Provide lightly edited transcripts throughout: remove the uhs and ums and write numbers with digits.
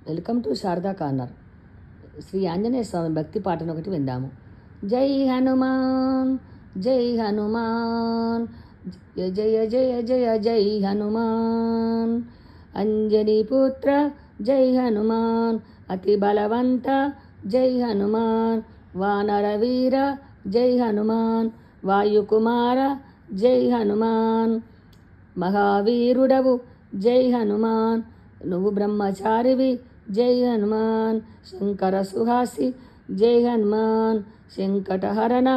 Welcome to Sharada corner. Sri Anjaneya Swami భక్తి పాటను ఒకటి విందాము. జై హనుమాన్ జై హనుమాన్ జయ జయ జయ జయ జై హనుమాన్. అంజనీ పుత్ర జై హనుమాన్, అతి బలవంత జై హనుమాన్. వానర వీర జై హనుమాన్, వాయుకుమార జై హనుమాన్. మహావీరుడవు జై హనుమాన్, నువ్వు బ్రహ్మచారివి జై హనుమాన్. శంకర సుహాసి జై హనుమాన్, శంకటహరణ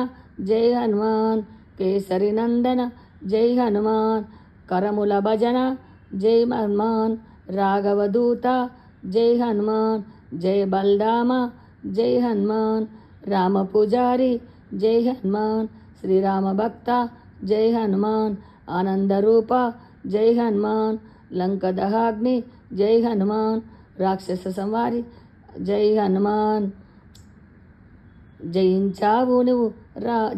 జై హనుమాన్. కేసరి నందన జై హనుమాన్, కరముల భజన జై హనుమాన్. రాఘవదూత జై హనుమాన్, జయ బల్రామ జై హనుమాన్. రామ పూజారి జై హనుమాన్, శ్రీరామ భక్త జై హనుమాన్. ఆనందరూప జై హనుమాన్, లంకదహాగ్ని జై హనుమాన్. రాక్షస సంవారి జై హనుమాన్, జయించావు నువ్వు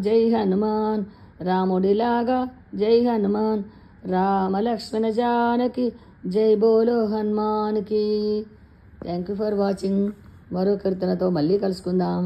జై హనుమాన్. రాముడిలాగా జై హనుమాన్. రామ లక్ష్మణ జానకి జై బోలో హనుమాన్కి. Thank you for watching. మరో కీర్తనతో మళ్ళీ కలుసుకుందాం.